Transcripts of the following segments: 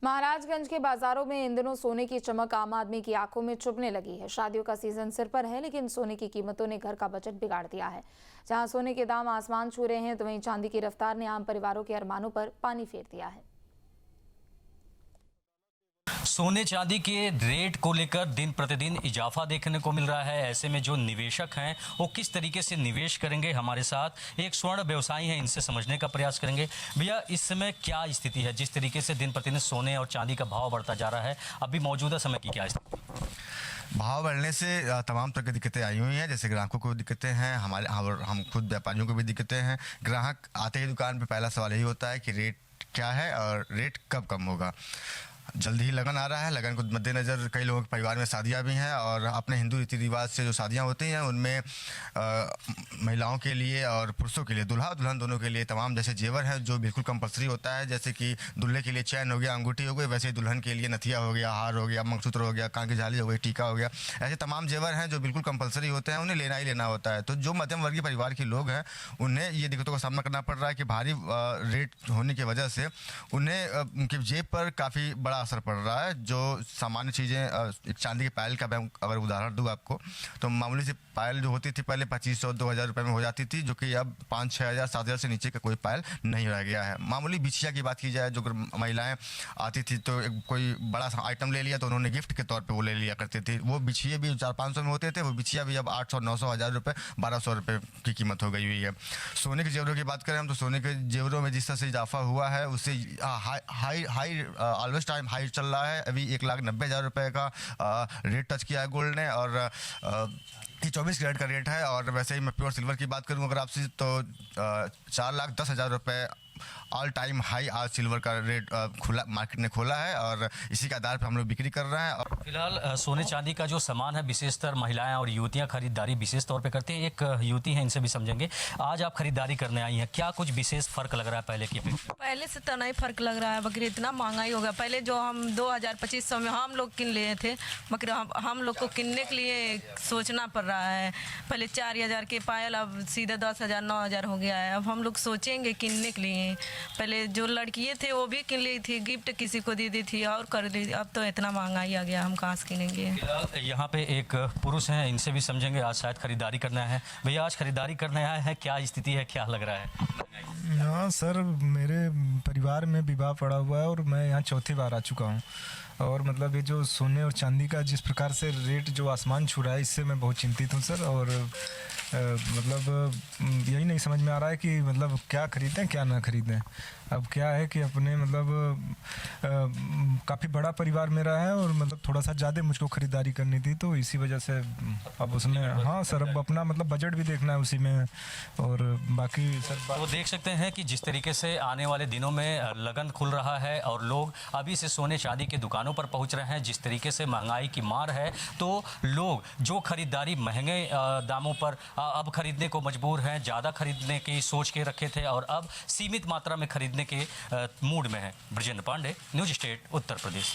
महाराजगंज के बाजारों में इन दिनों सोने की चमक आम आदमी की आंखों में चुभने लगी है। शादियों का सीजन सिर पर है, लेकिन सोने की कीमतों ने घर का बजट बिगाड़ दिया है। जहां सोने के दाम आसमान छू रहे हैं, तो वहीं चांदी की रफ्तार ने आम परिवारों के अरमानों पर पानी फेर दिया है। सोने चांदी के रेट को लेकर दिन प्रतिदिन इजाफा देखने को मिल रहा है। ऐसे में जो निवेशक हैं वो किस तरीके से निवेश करेंगे, हमारे साथ एक स्वर्ण व्यवसायी हैं, इनसे समझने का प्रयास करेंगे। भैया, इस समय क्या स्थिति है? जिस तरीके से दिन प्रतिदिन सोने और चांदी का भाव बढ़ता जा रहा है, अभी मौजूदा समय की क्या स्थिति? भाव बढ़ने से तमाम तरह की दिक्कतें आई हुई हैं। जैसे ग्राहकों को दिक्कतें हैं, हम खुद व्यापारियों को भी दिक्कतें हैं। ग्राहक आते ही दुकान पे पहला सवाल यही होता है कि रेट क्या है और रेट कब कम होगा। जल्दी ही लगन आ रहा है। लगन को मद्देनज़र कई लोगों के परिवार में शादियां भी हैं, और अपने हिंदू रीति रिवाज से जो शादियां होती हैं उनमें महिलाओं के लिए और पुरुषों के लिए, दुल्हा दुल्हन दोनों के लिए तमाम जैसे जेवर हैं जो बिल्कुल कंपलसरी होता है। जैसे कि दूल्हे के लिए चैन हो गया, अंगूठी हो गई, वैसे ही दुल्हन के लिए नथिया हो गया, हार हो गया, मंगलसूत्र हो गया, कान की झाली हो गई, टीका हो गया। ऐसे तमाम जेवर हैं जो बिल्कुल कंपलसरी होते हैं, उन्हें लेना ही लेना होता है। तो जो मध्यम वर्गीय परिवार के लोग हैं उन्हें ये दिक्कतों का सामना करना पड़ रहा है कि भारी रेट होने की वजह से उन्हें उनकी जेब पर काफ़ी बड़ा असर पड़ रहा है। जो सामान्य चीज़ें, एक चांदी की पायल का मैं अगर उदाहरण दूँ आपको, तो मामूली सी पायल जो होती थी पहले 2500-2000 रुपये में हो जाती थी, जो कि अब 5-6 हज़ार 7 हज़ार से नीचे का कोई पायल नहीं रह गया है। मामूली बिछिया की बात की जाए, जो महिलाएं आती थी तो कोई बड़ा सा आइटम ले लिया तो उन्होंने गिफ्ट के तौर पे वो ले लिया करती थी। वो बिछिए भी 400-500 में होते थे, वो बिछिया भी अब 800-900 हज़ार रुपये 1200 रुपये की कीमत हो गई हुई है। सोने के जेवरों की बात करें हम, तो सोने के जेवरों में जिस तरह से इजाफा हुआ है उससे हाई ऑलवेज टाइम हाई चल रहा है। अभी 1,90,000 रुपये का रेट टच किया है गोल्ड ने, और ये 24 कैरेट का रेट है। और वैसे ही मैं प्योर सिल्वर की बात करूं अगर आपसे, तो 4,10,000 रुपये ऑल टाइम हाई आज सिल्वर का रेट खुला मार्केट ने खोला है, और इसी के आधार पर हम लोग बिक्री कर रहे हैं। और फिलहाल सोने चांदी का जो सामान है विशेषतर महिलाएं और युवतियां खरीदारी विशेष तौर पे करती हैं। एक युवती है, इनसे भी समझेंगे। आज आप खरीदारी करने आई हैं, क्या कुछ विशेष फर्क लग रहा है पहले की अपेक्षा? पहले से तो नहीं फर्क लग रहा है, बकरी इतना महंगाई हो गया। पहले जो हम 2,000-2,500 में हम लोग किन लिए थे बकरी, हम लोग को किनने के लिए सोचना पड़ रहा है। पहले 4,000 के पायल अब सीधे 10,000 9,000 हो गया है। अब हम लोग सोचेंगे किनने के लिए। पहले जो लड़कियाँ थे वो भी किन ली थी, गिफ्ट किसी को दे दी थी और कर दी। अब तो इतना महंगाई आ गया, हम कहाँ से किनेंगे। यहाँ पे एक पुरुष हैं, इनसे भी समझेंगे। आज शायद खरीदारी करना है। भैया, आज खरीदारी करने आए हैं, क्या स्थिति है, क्या लग रहा है? हाँ सर, मेरे परिवार में विवाह पड़ा हुआ है और मैं यहाँ चौथी बार आ चुका हूँ। और मतलब ये जो सोने और चांदी का जिस प्रकार से रेट जो आसमान छू रहा है, इससे मैं बहुत चिंतित हूँ सर। और मतलब यही नहीं समझ में आ रहा है कि मतलब क्या खरीदें क्या ना खरीदें। अब क्या है कि अपने मतलब काफ़ी बड़ा परिवार मेरा है, और मतलब थोड़ा सा ज़्यादा मुझको खरीदारी करनी थी, तो इसी वजह से अब उसमें हाँ सर, अब अपना मतलब बजट भी देखना है उसी में। और बाकी सर तो देख सकते हैं कि जिस तरीके से आने वाले दिनों में लगन खुल रहा है और लोग अभी से सोने चांदी की दुकानों पर पहुंच रहे हैं। जिस तरीके से महंगाई की मार है, तो लोग जो खरीदारी महंगे दामों पर अब खरीदने को मजबूर हैं। ज़्यादा खरीदने की सोच के रखे थे और अब सीमित मात्रा में खरीदने के मूड में है। Brajendra Pandey, news state, Uttar Pradesh.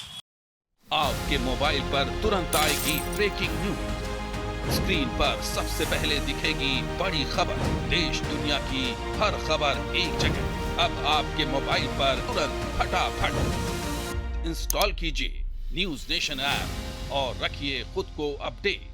आपके मोबाइल पर तुरंत आएगी ब्रेकिंग न्यूज। स्क्रीन पर सबसे पहले दिखेगी बड़ी खबर। देश दुनिया की हर खबर एक जगह। अब आपके मोबाइल पर तुरंत फटाफट इंस्टॉल कीजिए न्यूज नेशन ऐप और रखिए खुद को अपडेट।